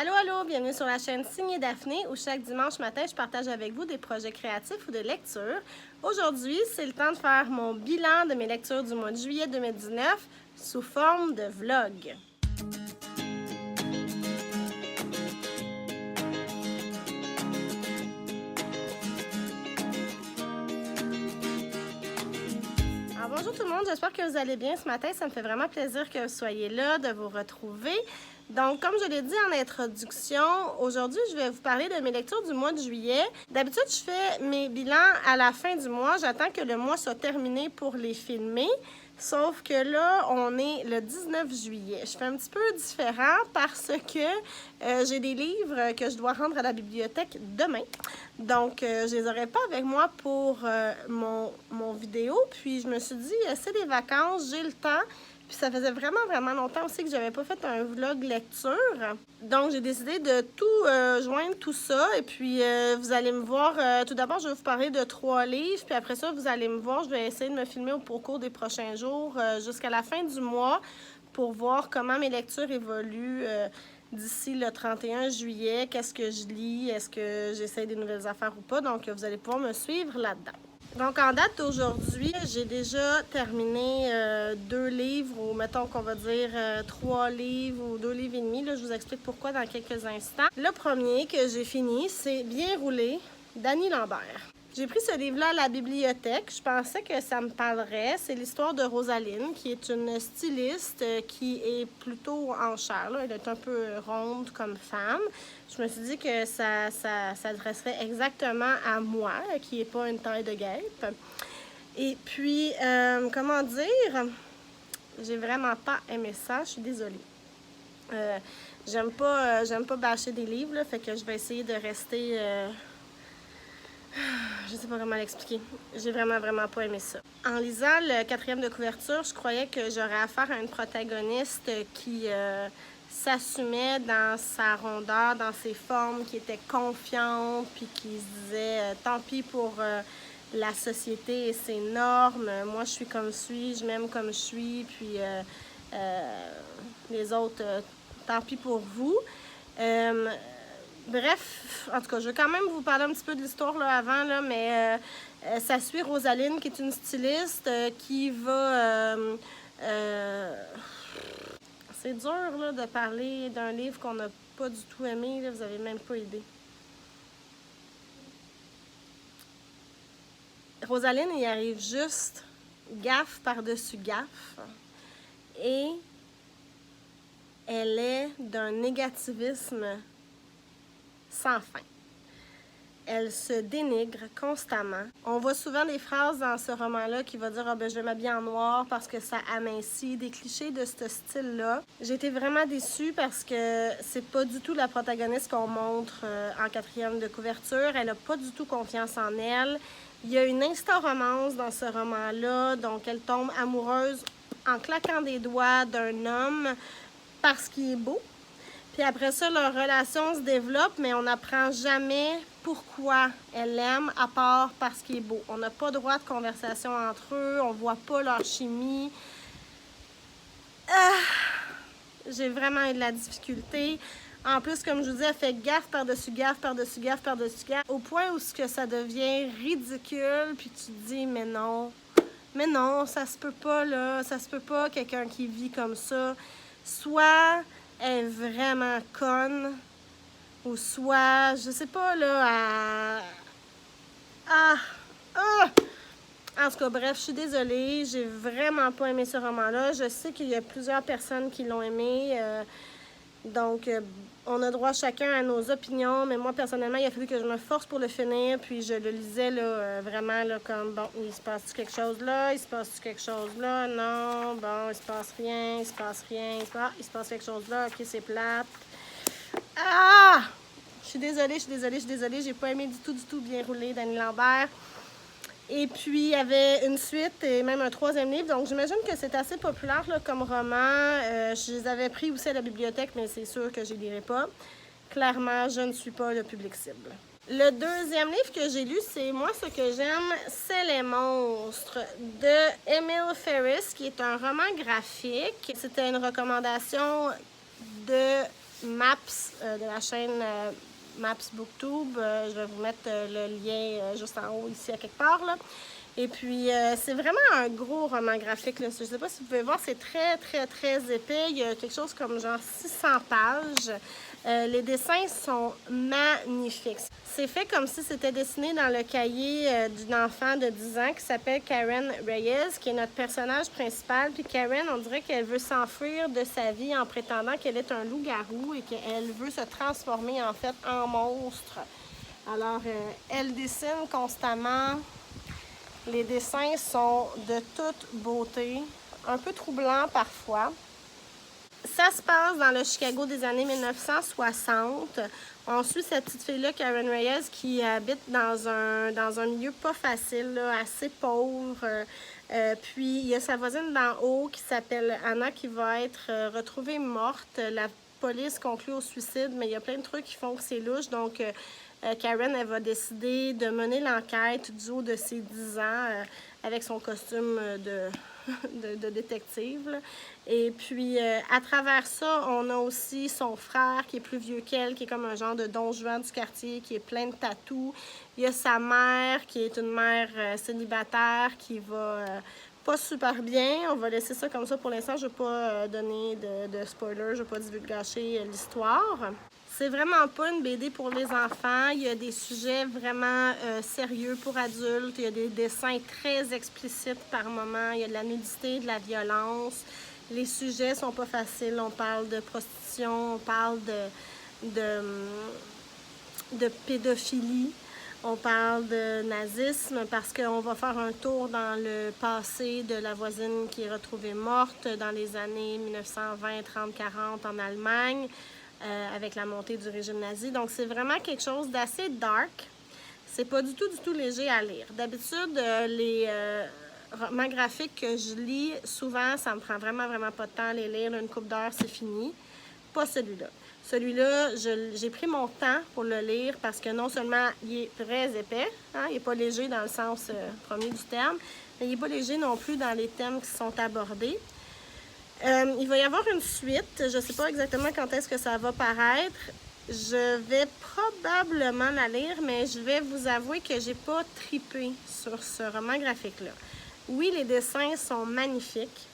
Allô, allô, bienvenue sur la chaîne Signée Daphné où chaque dimanche matin, je partage avec vous des projets créatifs ou de lecture. Aujourd'hui, c'est le temps de faire mon bilan de mes lectures du mois de juillet 2019 sous forme de vlog. Alors, bonjour tout le monde, j'espère que vous allez bien ce matin. Ça me fait vraiment plaisir que vous soyez là, de vous retrouver. Donc, comme je l'ai dit en introduction, aujourd'hui, je vais vous parler de mes lectures du mois de juillet. D'habitude, je fais mes bilans à la fin du mois. J'attends que le mois soit terminé pour les filmer. Sauf que là, on est le 19 juillet. Je fais un petit peu différent parce que j'ai des livres que je dois rendre à la bibliothèque demain. Donc, je les aurai pas avec moi pour mon vidéo. Puis, je me suis dit, c'est des vacances, j'ai le temps. Puis ça faisait vraiment longtemps aussi que j'avais pas fait un vlog lecture. Donc, j'ai décidé de tout joindre tout ça. Et puis, vous allez me voir. Tout d'abord, je vais vous parler de 3 livres. Puis après ça, vous allez me voir. Je vais essayer de me filmer au cours des prochains jours jusqu'à la fin du mois pour voir comment mes lectures évoluent d'ici le 31 juillet. Qu'est-ce que je lis? Est-ce que j'essaie des nouvelles affaires ou pas? Donc, vous allez pouvoir me suivre là-dedans. Donc, en date d'aujourd'hui, j'ai déjà terminé 2 livres, ou mettons qu'on va dire 3 livres ou 2 livres et demi. Là, je vous explique pourquoi dans quelques instants. Le premier que j'ai fini, c'est Bien roulé d'Annie Lambert. J'ai pris ce livre-là à la bibliothèque. Je pensais que ça me parlerait. C'est l'histoire de Rosaline, qui est une styliste qui est plutôt en chair. Là. Elle est un peu ronde comme femme. Je me suis dit que ça s'adresserait exactement à moi, qui n'est pas une taille de guêpe. Et puis, comment dire, j'ai vraiment pas aimé ça. Je suis désolée. J'aime pas bâcher des livres, là, fait que je vais essayer de rester... Je sais pas comment l'expliquer. J'ai vraiment pas aimé ça. En lisant le 4e de couverture, je croyais que j'aurais affaire à une protagoniste qui s'assumait dans sa rondeur, dans ses formes, qui était confiante, puis qui se disait tant pis pour la société et ses normes. Moi, je suis comme je suis, je m'aime comme je suis, puis les autres, tant pis pour vous. Bref, en tout cas, je vais quand même vous parler un petit peu de l'histoire là, avant, là, mais ça suit Rosaline, qui est une styliste qui va... c'est dur là, de parler d'un livre qu'on n'a pas du tout aimé, là, vous n'avez même pas idée. Rosaline, il arrive juste gaffe par-dessus gaffe et elle est d'un négativisme sans fin. Elle se dénigre constamment. On voit souvent des phrases dans ce roman-là qui va dire « Ah ben je vais m'habiller en noir parce que ça amincit », des clichés de ce style-là. J'ai été vraiment déçue parce que c'est pas du tout la protagoniste qu'on montre en 4e de couverture. Elle a pas du tout confiance en elle. Il y a une instant-romance dans ce roman-là, donc elle tombe amoureuse en claquant des doigts d'un homme parce qu'il est beau. Puis après ça, leur relation se développe, mais on n'apprend jamais pourquoi elle l'aime, à part parce qu'il est beau. On n'a pas droit de conversation entre eux, on voit pas leur chimie. J'ai vraiment eu de la difficulté. En plus, comme je vous dis, elle fait gaffe par-dessus gaffe, par-dessus gaffe, par-dessus gaffe, au point où ça devient ridicule, puis tu te dis, mais non, ça se peut pas, là, ça se peut pas, quelqu'un qui vit comme ça. Soit elle est vraiment conne, ou soit, je sais pas, là, En tout cas, bref, je suis désolée, j'ai vraiment pas aimé ce roman-là. Je sais qu'il y a plusieurs personnes qui l'ont aimé, donc on a droit chacun à nos opinions, mais moi, personnellement, il a fallu que je me force pour le finir, puis je le lisais, là, vraiment, là, comme, bon, il se passe quelque chose là, il se passe quelque chose là, non, bon, il se passe rien, il se passe rien, il se passe quelque chose là, ok, c'est plate. Ah! Je suis désolée, j'ai pas aimé du tout Bien roulé d'Annie Lambert. Et puis, il y avait une suite et même un 3e livre. Donc, j'imagine que c'est assez populaire là, comme roman. Je les avais pris aussi à la bibliothèque, mais c'est sûr que je ne les lirai pas. Clairement, je ne suis pas le public cible. Le 2e livre que j'ai lu, c'est Moi, ce que j'aime, c'est les monstres de Emile Ferris, qui est un roman graphique. C'était une recommandation de Maps de la chaîne Maps Booktube. Je vais vous mettre le lien juste en haut ici à quelque part, là. Et puis, c'est vraiment un gros roman graphique, là. Je ne sais pas si vous pouvez voir, c'est très, très, très épais. Il y a quelque chose comme genre 600 pages. Les dessins sont magnifiques. C'est fait comme si c'était dessiné dans le cahier d'une enfant de 10 ans qui s'appelle Karen Reyes, qui est notre personnage principal. Puis Karen, on dirait qu'elle veut s'enfuir de sa vie en prétendant qu'elle est un loup-garou et qu'elle veut se transformer en fait en monstre. Alors, elle dessine constamment. Les dessins sont de toute beauté, un peu troublants parfois. Ça se passe dans le Chicago des années 1960. On suit cette petite fille-là, Karen Reyes, qui habite dans un milieu pas facile, là, assez pauvre. Puis il y a sa voisine d'en haut qui s'appelle Anna qui va être retrouvée morte. La police conclut au suicide, mais il y a plein de trucs qui font que c'est louche. Donc Karen, elle va décider de mener l'enquête du haut de ses 10 ans avec son costume de détective, là. Et puis, à travers ça, on a aussi son frère qui est plus vieux qu'elle, qui est comme un genre de Don Juan du quartier, qui est plein de tatous. Il y a sa mère, qui est une mère célibataire, qui va pas super bien. On va laisser ça comme ça pour l'instant. Je ne vais pas donner de spoilers, je ne vais pas divulgacher l'histoire. C'est vraiment pas une BD pour les enfants. Il y a des sujets vraiment sérieux pour adultes. Il y a des dessins très explicites par moment. Il y a de la nudité, de la violence. Les sujets sont pas faciles. On parle de prostitution, on parle de pédophilie. On parle de nazisme parce qu'on va faire un tour dans le passé de la voisine qui est retrouvée morte dans les années 1920, 30, 40 en Allemagne. Avec la montée du régime nazi. Donc, c'est vraiment quelque chose d'assez dark. C'est pas du tout léger à lire. D'habitude, les romans graphiques que je lis, souvent, ça me prend vraiment pas de temps à les lire. Une couple d'heures, c'est fini. Pas celui-là. Celui-là, j'ai pris mon temps pour le lire parce que non seulement il est très épais, hein, il n'est pas léger dans le sens premier du terme, mais il n'est pas léger non plus dans les thèmes qui sont abordés. Il va y avoir une suite. Je ne sais pas exactement quand est-ce que ça va paraître. Je vais probablement la lire, mais je vais vous avouer que j'ai pas tripé sur ce roman graphique-là. Oui, les dessins sont magnifiques.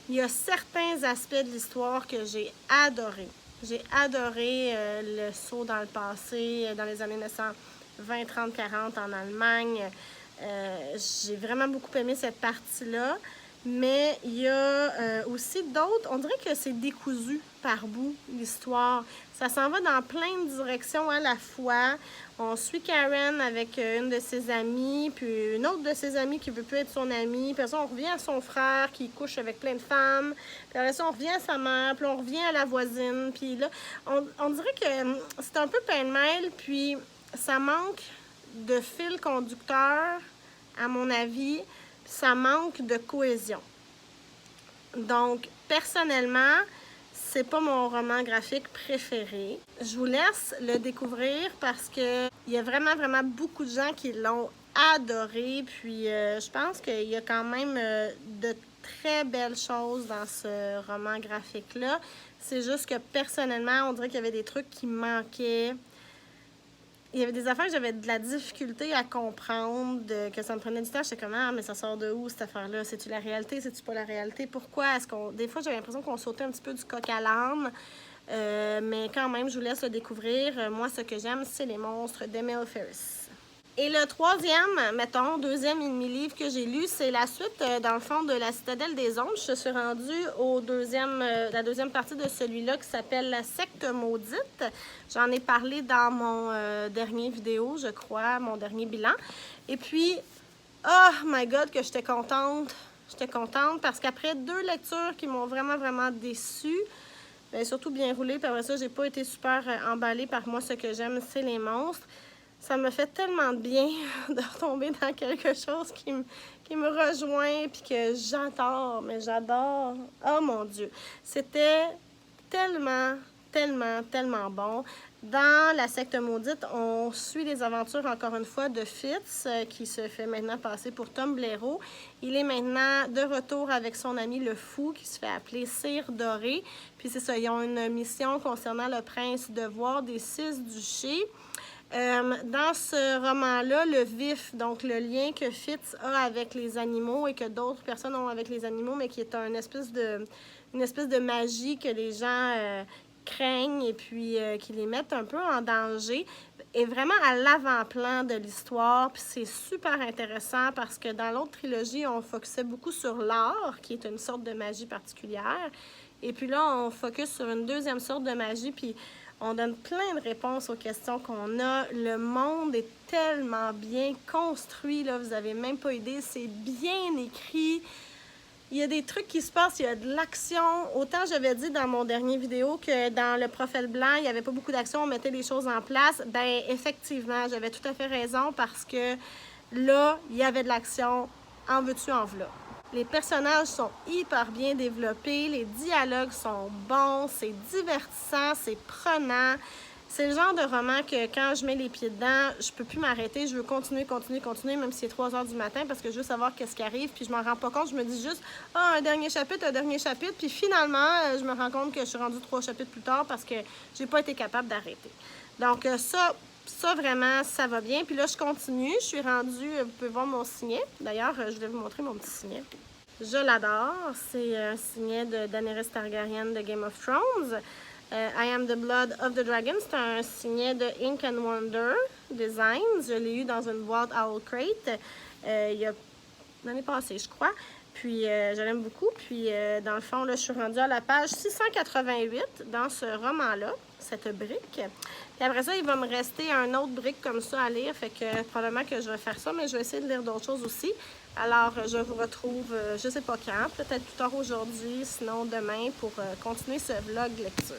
Il y a certains aspects de l'histoire que j'ai adoré. J'ai adoré le saut dans le passé, dans les années 1920, 30, 40 en Allemagne. J'ai vraiment beaucoup aimé cette partie-là. Mais il y a aussi d'autres, on dirait que c'est décousu par bout, l'histoire. Ça s'en va dans plein de directions à la fois. On suit Karen avec une de ses amies, puis une autre de ses amies qui veut plus être son amie. Puis après ça, on revient à son frère qui couche avec plein de femmes. Puis après ça, on revient à sa mère, puis on revient à la voisine. Puis là, on dirait que c'est un peu pêle-mêle, puis ça manque de fil conducteur, à mon avis. Ça manque de cohésion. Donc, personnellement, c'est pas mon roman graphique préféré. Je vous laisse le découvrir parce que il y a vraiment beaucoup de gens qui l'ont adoré. Puis, je pense qu'il y a quand même de très belles choses dans ce roman graphique-là. C'est juste que personnellement, on dirait qu'il y avait des trucs qui manquaient. Il y avait des affaires que j'avais de la difficulté à comprendre, que ça me prenait du temps. J'étais comme, ah, mais ça sort de où cette affaire-là? C'est-tu la réalité? C'est-tu pas la réalité? Pourquoi est-ce qu'on. Des fois, j'avais l'impression qu'on sautait un petit peu du coq à l'âne. Mais quand même, je vous laisse le découvrir. Moi, ce que j'aime, c'est les monstres d'Emile Ferris. Et le deuxième et demi livre que j'ai lu, c'est la suite, dans le fond, de La Citadelle des Ombres. Je suis rendue la deuxième partie de celui-là qui s'appelle La Secte Maudite. J'en ai parlé dans mon dernier vidéo, je crois, mon dernier bilan. Et puis, oh my God, que j'étais contente. J'étais contente parce qu'après 2 lectures qui m'ont vraiment déçue, bien, surtout bien roulé, puis après ça, j'ai pas été super emballée par moi. Ce que j'aime, c'est les monstres. Ça me fait tellement de bien de retomber dans quelque chose qui me rejoint puis que j'adore, mais j'adore. Oh mon Dieu! C'était tellement tellement, tellement bon. Dans La secte maudite, on suit les aventures, encore une fois, de Fitz, qui se fait maintenant passer pour Tom Blaireau. Il est maintenant de retour avec son ami le fou, qui se fait appeler Cire Doré. Puis c'est ça, ils ont une mission concernant le prince de voir des 6 duchés. Dans ce roman-là, le vif, donc le lien que Fitz a avec les animaux et que d'autres personnes ont avec les animaux, mais qui est une espèce de magie que les gens craignent et puis qui les mettent un peu en danger, est vraiment à l'avant-plan de l'histoire. Puis c'est super intéressant parce que dans l'autre trilogie, on focusait beaucoup sur l'art, qui est une sorte de magie particulière. Et puis là, on focus sur une deuxième sorte de magie, puis on donne plein de réponses aux questions qu'on a. Le monde est tellement bien construit, là, vous n'avez même pas idée. C'est bien écrit. Il y a des trucs qui se passent, il y a de l'action. Autant j'avais dit dans mon dernier vidéo que dans Le Prophète Blanc, il n'y avait pas beaucoup d'action, on mettait les choses en place. Ben effectivement, j'avais tout à fait raison parce que là, il y avait de l'action. En veux-tu, en v'là. Les personnages sont hyper bien développés, les dialogues sont bons, c'est divertissant, c'est prenant. C'est le genre de roman que quand je mets les pieds dedans, je peux plus m'arrêter. Je veux continuer, même si c'est 3 heures du matin, parce que je veux savoir qu'est-ce qui arrive. Puis je m'en rends pas compte. Je me dis juste, un dernier chapitre. Puis finalement, je me rends compte que je suis rendue 3 chapitres plus tard parce que j'ai pas été capable d'arrêter. Donc ça vraiment, ça va bien. Puis là, je continue. Je suis rendue, vous pouvez voir mon signet. D'ailleurs, je vais vous montrer mon petit signet. Je l'adore. C'est un signet de Daenerys Targaryen de Game of Thrones. I Am the Blood of the Dragon, c'est un signet de Ink and Wonder Designs. Je l'ai eu dans une boîte Owl Crate il y a l'année passée, je crois. Puis je l'aime beaucoup. Puis dans le fond, là, je suis rendue à la page 688 dans ce roman-là, cette brique. Puis après ça, il va me rester un autre brique comme ça à lire. Fait que probablement que je vais faire ça, mais je vais essayer de lire d'autres choses aussi. Alors, je vous retrouve, je sais pas quand, peut-être plus tard aujourd'hui, sinon demain, pour continuer ce vlog lecture.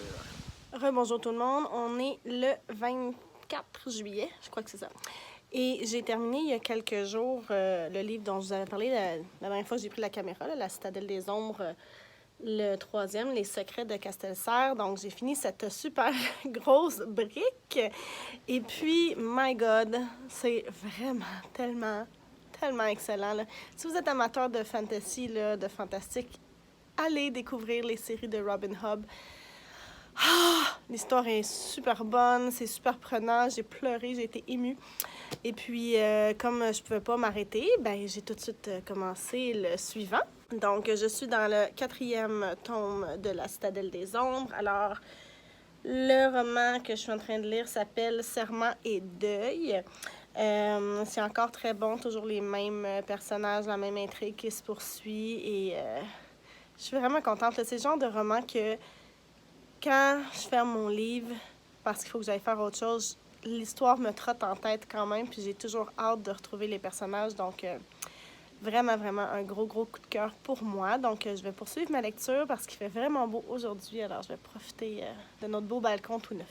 Rebonjour tout le monde, on est le 24 juillet, je crois que c'est ça. Et j'ai terminé il y a quelques jours le livre dont je vous avais parlé la dernière fois que j'ai pris la caméra, là, La Citadelle des Ombres, le 3e, Les Secrets de Castelserre. Donc, j'ai fini cette super grosse brique. Et puis, my God, c'est vraiment tellement excellent, là. Si vous êtes amateur de fantasy, là, de fantastique, allez découvrir les séries de Robin Hobb. L'histoire est super bonne, c'est super prenant, j'ai pleuré, j'ai été émue. Et puis, comme je pouvais pas m'arrêter, ben j'ai tout de suite commencé le suivant. Donc, je suis dans le 4e tome de La Citadelle des Ombres. Alors, le roman que je suis en train de lire s'appelle Serment et deuil. C'est encore très bon, toujours les mêmes personnages, la même intrigue qui se poursuit. Et je suis vraiment contente. C'est le genre de roman que quand je ferme mon livre, parce qu'il faut que j'aille faire autre chose, l'histoire me trotte en tête quand même, puis j'ai toujours hâte de retrouver les personnages. Donc, vraiment, vraiment un gros coup de cœur pour moi. Donc, je vais poursuivre ma lecture parce qu'il fait vraiment beau aujourd'hui. Alors, je vais profiter de notre beau balcon tout neuf.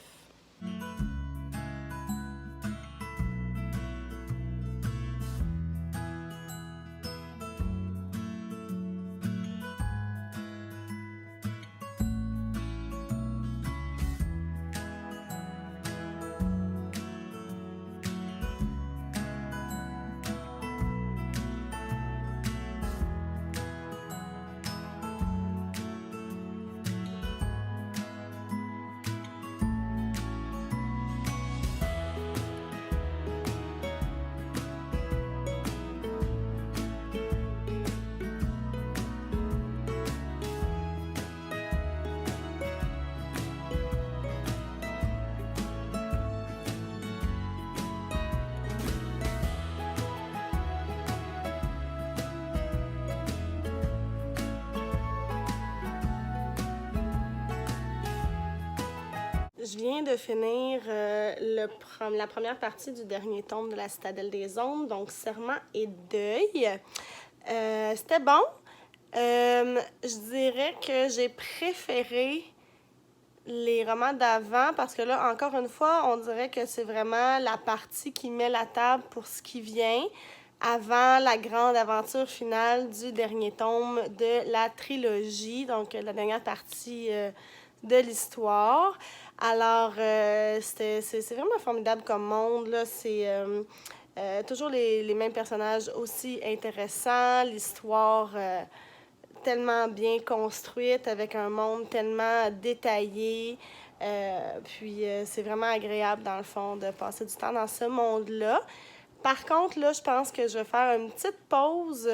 Je viens de finir la première partie du dernier tome de La Citadelle des Ombres, donc Serment et deuil. C'était bon. Je dirais que j'ai préféré les romans d'avant parce que là, encore une fois, on dirait que c'est vraiment la partie qui met la table pour ce qui vient avant la grande aventure finale du dernier tome de la trilogie. Donc, la dernière partie de l'histoire. Alors, c'est vraiment formidable comme monde, là. C'est toujours les mêmes personnages aussi intéressants, l'histoire tellement bien construite, avec un monde tellement détaillé. Puis, c'est vraiment agréable, dans le fond, de passer du temps dans ce monde-là. Par contre, là, je pense que je vais faire une petite pause,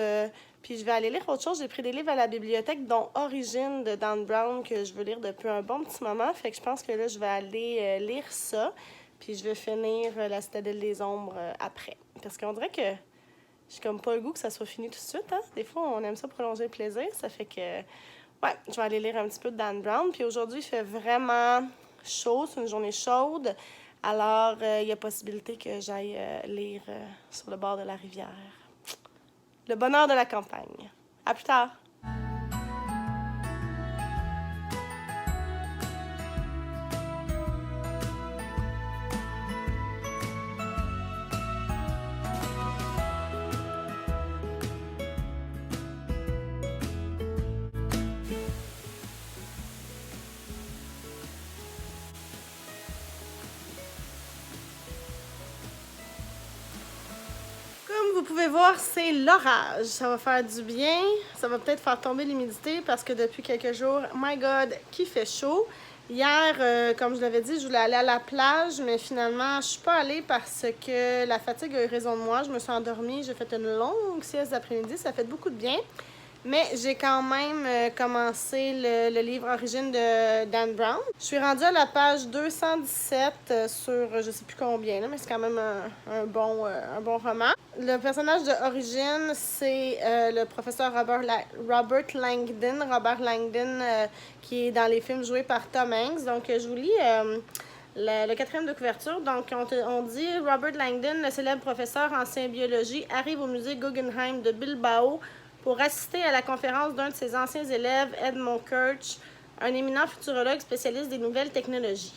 puis je vais aller lire autre chose. J'ai pris des livres à la bibliothèque, dont Origine de Dan Brown, que je veux lire depuis un bon petit moment. Fait que je pense que là, je vais aller lire ça, puis je vais finir La Citadelle des Ombres après. Parce qu'on dirait que j'ai comme pas le goût que ça soit fini tout de suite, hein? Des fois, on aime ça prolonger le plaisir. Ça fait que, ouais, je vais aller lire un petit peu de Dan Brown. Puis aujourd'hui, il fait vraiment chaud. C'est une journée chaude. Alors, il y a possibilité que j'aille lire sur le bord de la rivière. Le bonheur de la campagne. À plus tard! Comme vous pouvez voir, c'est l'orage. Ça va faire du bien. Ça va peut-être faire tomber l'humidité parce que depuis quelques jours, my God, qu'il fait chaud. Hier, comme je l'avais dit, je voulais aller à la plage, mais finalement, je suis pas allée parce que la fatigue a eu raison de moi. Je me suis endormie, j'ai fait une longue sieste d'après-midi. Ça fait beaucoup de bien. Mais j'ai quand même commencé le livre Origine de Dan Brown. Je suis rendue à la page 217 sur je sais plus combien, là, mais c'est quand même un bon roman. Le personnage de Origine, c'est le professeur Robert Langdon. Robert Langdon qui est dans les films joués par Tom Hanks. Donc, je vous lis le quatrième de couverture. Donc, on dit Robert Langdon, le célèbre professeur en biologie, arrive au musée Guggenheim de Bilbao pour assister à la conférence d'un de ses anciens élèves, Edmund Kirch, un éminent futurologue spécialiste des nouvelles technologies.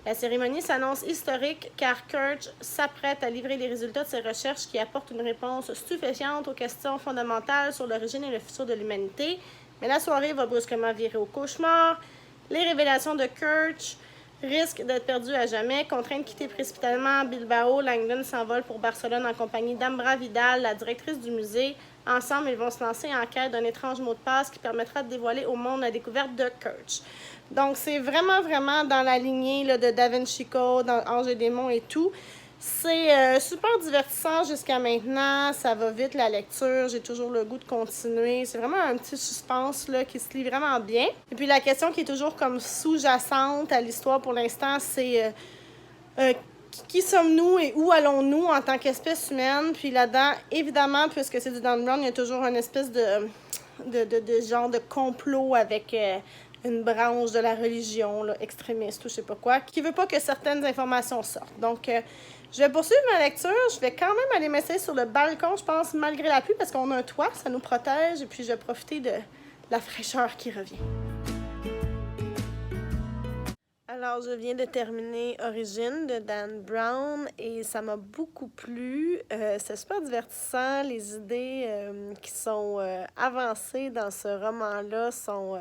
La cérémonie s'annonce historique car Kirch s'apprête à livrer les résultats de ses recherches qui apportent une réponse stupéfiante aux questions fondamentales sur l'origine et le futur de l'humanité. Mais la soirée va brusquement virer au cauchemar. Les révélations de Kirch risquent d'être perdues à jamais. Contraint de quitter précipitamment Bilbao, Langdon s'envole pour Barcelone en compagnie d'Ambra Vidal, la directrice du musée. Ensemble, ils vont se lancer en quête d'un étrange mot de passe qui permettra de dévoiler au monde la découverte de Kirch. Donc, c'est vraiment, vraiment dans la lignée là, de Da Vinci Code, dans Ange et démons et tout. C'est super divertissant jusqu'à maintenant. Ça va vite, la lecture. J'ai toujours le goût de continuer. C'est vraiment un petit suspense là, qui se lit vraiment bien. Et puis, la question qui est toujours comme sous-jacente à l'histoire pour l'instant, c'est... qui sommes-nous et où allons-nous en tant qu'espèce humaine? Puis là-dedans, évidemment, puisque c'est du Dan Brown, il y a toujours une espèce de genre de complot avec une branche de la religion, là, extrémiste ou je sais pas quoi, qui veut pas que certaines informations sortent. Donc, je vais poursuivre ma lecture. Je vais quand même aller m'essayer sur le balcon, je pense, malgré la pluie, parce qu'on a un toit, ça nous protège. Et puis, je vais profiter de la fraîcheur qui revient. Alors, je viens de terminer Origine de Dan Brown et ça m'a beaucoup plu. C'est super divertissant. Les idées qui sont avancées dans ce roman-là sont...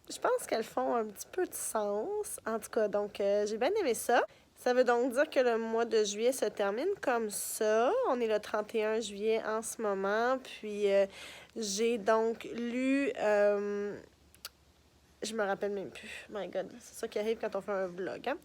je pense qu'elles font un petit peu de sens. En tout cas, donc, j'ai bien aimé ça. Ça veut donc dire que le mois de juillet se termine comme ça. On est le 31 juillet en ce moment. Puis, j'ai donc lu... je me rappelle même plus. My God, c'est ça qui arrive quand on fait un vlog. Hein?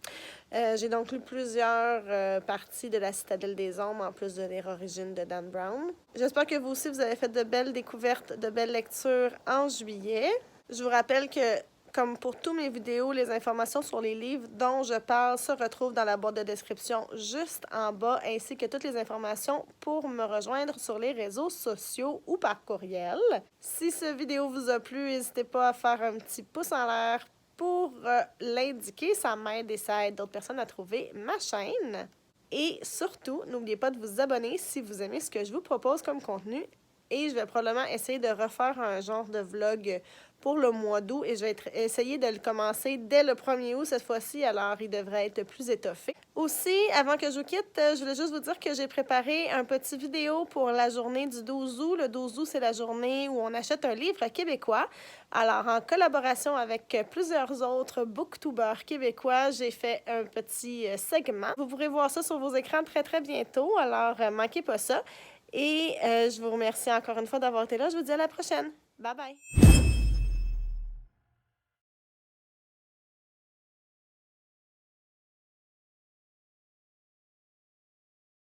J'ai donc lu plusieurs parties de La Citadelle des Ombres, en plus de lire Origine de Dan Brown. J'espère que vous aussi, vous avez fait de belles découvertes, de belles lectures en juillet. Je vous rappelle que, comme pour tous mes vidéos, les informations sur les livres dont je parle se retrouvent dans la boîte de description juste en bas, ainsi que toutes les informations pour me rejoindre sur les réseaux sociaux ou par courriel. Si cette vidéo vous a plu, n'hésitez pas à faire un petit pouce en l'air pour l'indiquer. Ça m'aide et ça aide d'autres personnes à trouver ma chaîne. Et surtout, n'oubliez pas de vous abonner si vous aimez ce que je vous propose comme contenu. Et je vais probablement essayer de refaire un genre de vlog pour le mois d'août et je vais essayer de le commencer dès le 1er août cette fois-ci, alors il devrait être plus étoffé. Aussi, avant que je vous quitte, je voulais juste vous dire que j'ai préparé un petit vidéo pour la journée du 12 août. Le 12 août, c'est la journée où on achète un livre québécois. Alors, en collaboration avec plusieurs autres booktubers québécois, j'ai fait un petit segment. Vous pourrez voir ça sur vos écrans très, très bientôt, alors manquez pas ça. Et je vous remercie encore une fois d'avoir été là. Je vous dis à la prochaine. Bye bye!